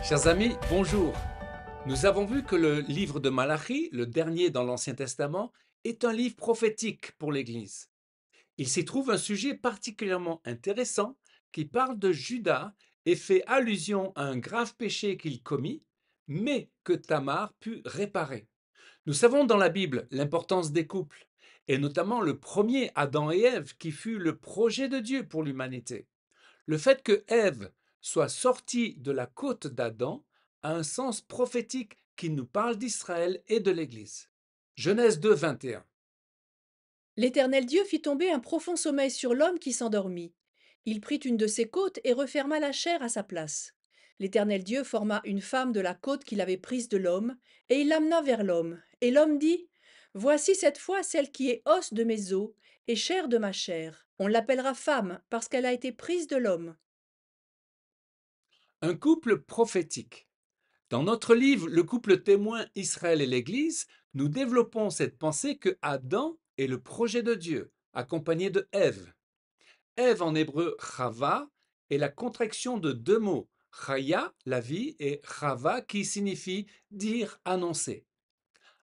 Chers amis, bonjour. Nous avons vu que le livre de Malachie, le dernier dans l'Ancien Testament, est un livre prophétique pour l'Église. Il s'y trouve un sujet particulièrement intéressant qui parle de Judas et fait allusion à un grave péché qu'il commit, mais que Tamar put réparer. Nous savons dans la Bible l'importance des couples, et notamment le premier Adam et Ève qui fut le projet de Dieu pour l'humanité. Le fait que Ève soit sortie de la côte d'Adam a un sens prophétique qui nous parle d'Israël et de l'Église. Genèse 2, 21. L'Éternel Dieu fit tomber un profond sommeil sur l'homme qui s'endormit. Il prit une de ses côtes et referma la chair à sa place. L'Éternel Dieu forma une femme de la côte qu'il avait prise de l'homme, et il l'amena vers l'homme. Et l'homme dit: Voici cette fois celle qui est os de mes os et chair de ma chair. On l'appellera femme parce qu'elle a été prise de l'homme. Un couple prophétique. Dans notre livre Le couple témoin Israël et l'Église, nous développons cette pensée que Adam est le projet de Dieu, accompagné de Ève. Ève en hébreu Chava est la contraction de deux mots, Chaya, la vie, et Chava qui signifie dire, annoncer.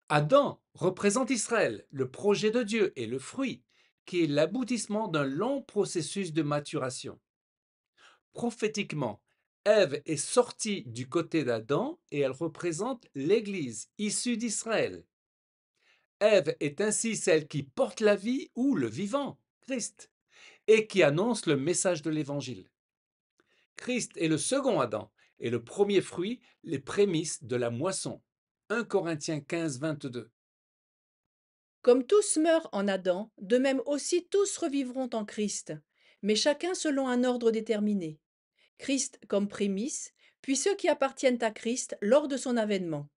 Adam représente Israël, le projet de Dieu et le fruit, qui est l'aboutissement d'un long processus de maturation. Prophétiquement, Ève est sortie du côté d'Adam et elle représente l'Église issue d'Israël. Ève est ainsi celle qui porte la vie ou le vivant, Christ, et qui annonce le message de l'Évangile. Christ est le second Adam et le premier fruit, les prémices de la moisson. 1 Corinthiens 15, 22. Comme tous meurent en Adam, de même aussi tous revivront en Christ, mais chacun selon un ordre déterminé. Christ comme prémisse, puis ceux qui appartiennent à Christ lors de son avènement.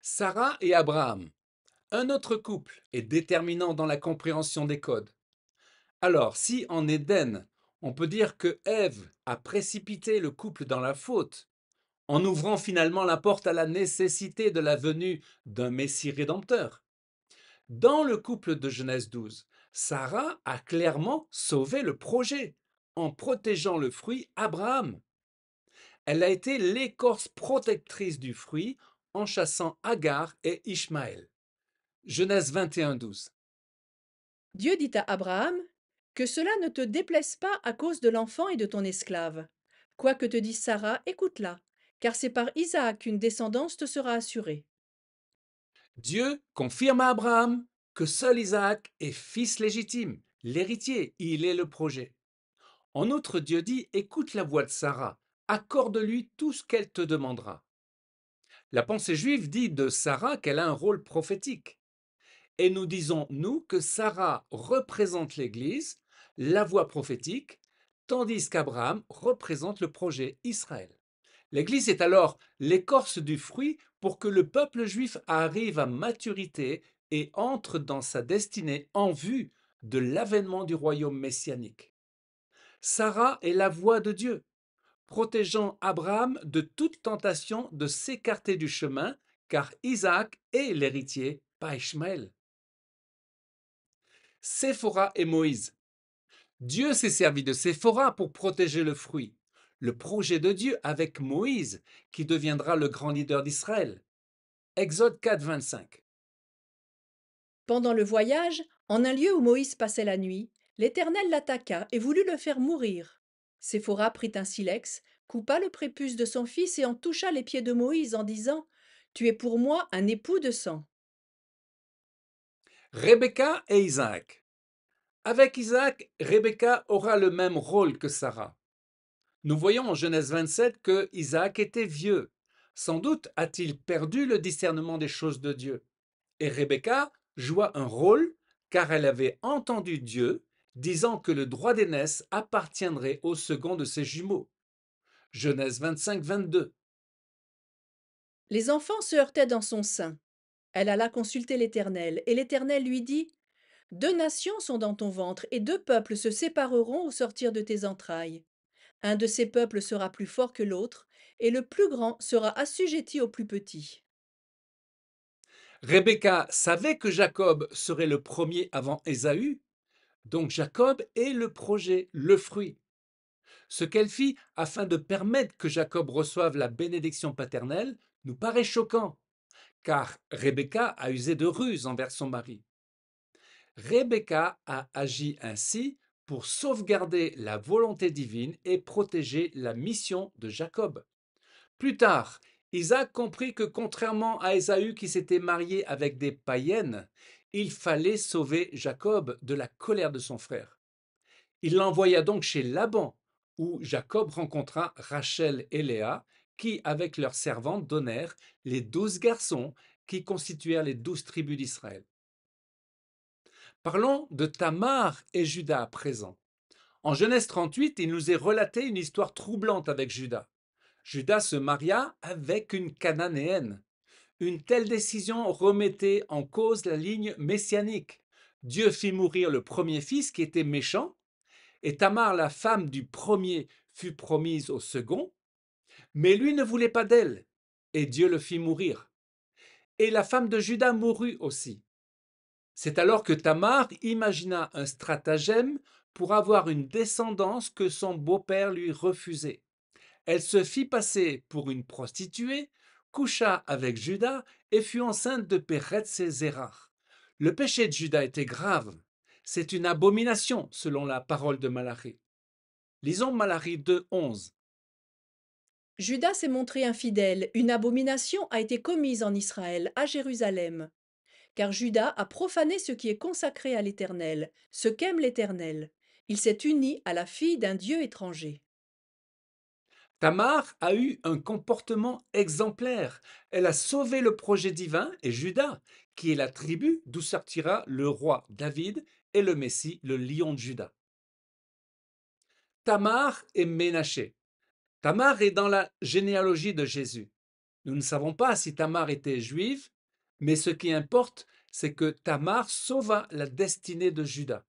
Sarah et Abraham. Un autre couple est déterminant dans la compréhension des codes. Alors, si en Éden, on peut dire que Ève a précipité le couple dans la faute, en ouvrant finalement la porte à la nécessité de la venue d'un Messie rédempteur, dans le couple de Genèse 12, Sarah a clairement sauvé le projet en protégeant le fruit Abraham. Elle a été l'écorce protectrice du fruit en chassant Agar et Ishmaël. Genèse 21, 12. Dieu dit à Abraham: Que cela ne te déplaise pas à cause de l'enfant et de ton esclave. Quoi que te dise Sarah, écoute-la, car c'est par Isaac qu'une descendance te sera assurée. Dieu confirme à Abraham que seul Isaac est fils légitime, l'héritier, il est le projet. En outre, Dieu dit, écoute la voix de Sarah, accorde-lui tout ce qu'elle te demandera. La pensée juive dit de Sarah qu'elle a un rôle prophétique. Et nous disons, nous, que Sarah représente l'Église, la voix prophétique, tandis qu'Abraham représente le projet Israël. L'Église est alors l'écorce du fruit pour que le peuple juif arrive à maturité et entre dans sa destinée en vue de l'avènement du royaume messianique. Sarah est la voix de Dieu, protégeant Abraham de toute tentation de s'écarter du chemin, car Isaac est l'héritier, pas Ishmaël. Séphora et Moïse. Dieu s'est servi de Séphora pour protéger le fruit, le projet de Dieu avec Moïse, qui deviendra le grand leader d'Israël. Exode 4, 25. Pendant le voyage, en un lieu où Moïse passait la nuit, l'Éternel l'attaqua et voulut le faire mourir. Séphora prit un silex, coupa le prépuce de son fils et en toucha les pieds de Moïse en disant: Tu es pour moi un époux de sang. Rebecca et Isaac. Avec Isaac, Rebecca aura le même rôle que Sarah. Nous voyons en Genèse 27 que Isaac était vieux. Sans doute a-t-il perdu le discernement des choses de Dieu. Et Rebecca joua un rôle car elle avait entendu Dieu disant que le droit d'aînesse appartiendrait au second de ses jumeaux. Genèse 25, 22. Les enfants se heurtaient dans son sein. Elle alla consulter l'Éternel, et l'Éternel lui dit: Deux nations sont dans ton ventre, et deux peuples se sépareront au sortir de tes entrailles. Un de ces peuples sera plus fort que l'autre, et le plus grand sera assujetti au plus petit. Rebecca savait que Jacob serait le premier avant Ésaü, donc Jacob est le projet, le fruit. Ce qu'elle fit afin de permettre que Jacob reçoive la bénédiction paternelle nous paraît choquant, car Rebecca a usé de ruse envers son mari. Rebecca a agi ainsi pour sauvegarder la volonté divine et protéger la mission de Jacob. Plus tard, Isaac comprit que contrairement à Ésaü qui s'était marié avec des païennes, il fallait sauver Jacob de la colère de son frère. Il l'envoya donc chez Laban, où Jacob rencontra Rachel et Léa, qui, avec leurs servantes, donnèrent les 12 garçons qui constituèrent les 12 tribus d'Israël. Parlons de Tamar et Juda à présent. En Genèse 38, il nous est relaté une histoire troublante avec Juda. Juda se maria avec une Cananéenne. Une telle décision remettait en cause la ligne messianique. Dieu fit mourir le premier fils qui était méchant, et Tamar, la femme du premier, fut promise au second, mais lui ne voulait pas d'elle, et Dieu le fit mourir. Et la femme de Juda mourut aussi. C'est alors que Tamar imagina un stratagème pour avoir une descendance que son beau-père lui refusait. Elle se fit passer pour une prostituée, coucha avec Juda et fut enceinte de Péretz et Zérach. Le péché de Juda était grave. C'est une abomination selon la parole de Malachie. Lisons Malachie 2:11. Judas s'est montré infidèle, une abomination a été commise en Israël, à Jérusalem. Car Judas a profané ce qui est consacré à l'Éternel, ce qu'aime l'Éternel. Il s'est uni à la fille d'un dieu étranger. Tamar a eu un comportement exemplaire. Elle a sauvé le projet divin et Juda, qui est la tribu d'où sortira le roi David et le Messie, le lion de Juda. Tamar et Ménaché. Tamar est dans la généalogie de Jésus. Nous ne savons pas si Tamar était juive, mais ce qui importe, c'est que Tamar sauva la destinée de Juda.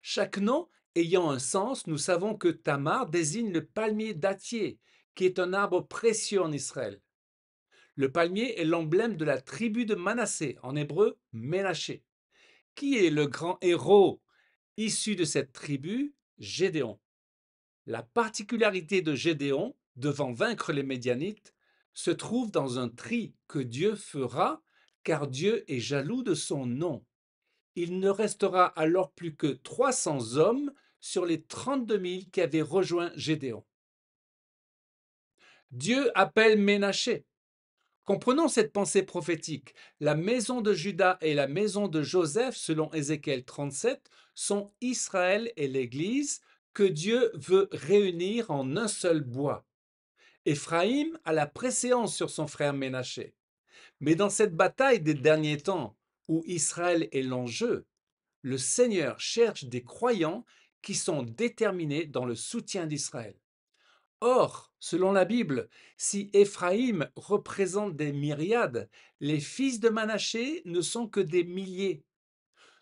Chaque nom ayant un sens, nous savons que Tamar désigne le palmier dattier, qui est un arbre précieux en Israël. Le palmier est l'emblème de la tribu de Manassé, en hébreu Ménaché. Qui est le grand héros issu de cette tribu? Gédéon. La particularité de Gédéon, devant vaincre les Médianites, se trouve dans un tri que Dieu fera, car Dieu est jaloux de son nom. Il ne restera alors plus que 300 hommes sur les 32 000 qui avaient rejoint Gédéon. Dieu appelle Ménaché. Comprenons cette pensée prophétique. La maison de Juda et la maison de Joseph, selon Ézéchiel 37, sont Israël et l'Église que Dieu veut réunir en un seul bois. Éphraïm a la préséance sur son frère Ménaché. Mais dans cette bataille des derniers temps, où Israël est l'enjeu, le Seigneur cherche des croyants qui sont déterminés dans le soutien d'Israël. Or, selon la Bible, si Éphraïm représente des myriades, les fils de Manaché ne sont que des milliers.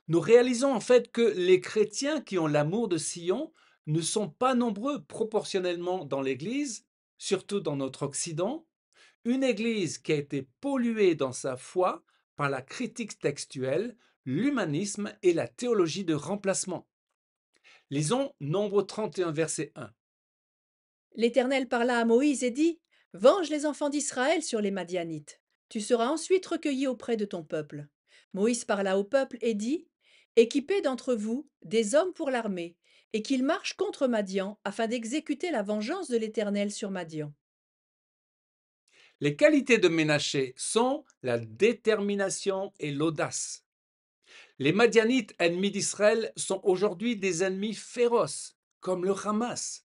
Nous réalisons en fait que les chrétiens qui ont l'amour de Sion ne sont pas nombreux proportionnellement dans l'Église, surtout dans notre Occident, une Église qui a été polluée dans sa foi par la critique textuelle, l'humanisme et la théologie de remplacement. Lisons Nombre 31, verset 1. L'Éternel parla à Moïse et dit: Venge les enfants d'Israël sur les Madianites. Tu seras ensuite recueilli auprès de ton peuple. Moïse parla au peuple et dit: Équipez d'entre vous des hommes pour l'armée, et qu'ils marchent contre Madian afin d'exécuter la vengeance de l'Éternel sur Madian. Les qualités de Ménaché sont la détermination et l'audace. Les Madianites, ennemis d'Israël, sont aujourd'hui des ennemis féroces, comme le Hamas.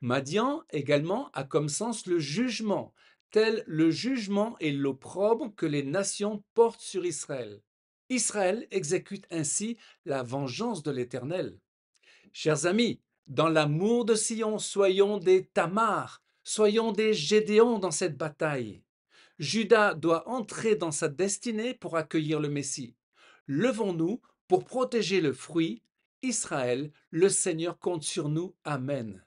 Madian également a comme sens le jugement, tel le jugement et l'opprobre que les nations portent sur Israël. Israël exécute ainsi la vengeance de l'Éternel. Chers amis, dans l'amour de Sion, soyons des Tamar, soyons des Gédéons dans cette bataille. Juda doit entrer dans sa destinée pour accueillir le Messie. Levons-nous pour protéger le fruit. Israël, le Seigneur compte sur nous. Amen.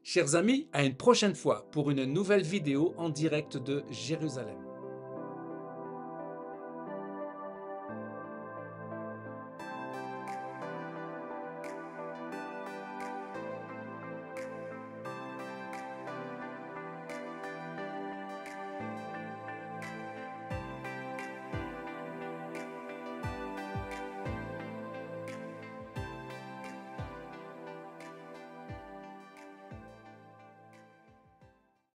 Chers amis, à une prochaine fois pour une nouvelle vidéo en direct de Jérusalem.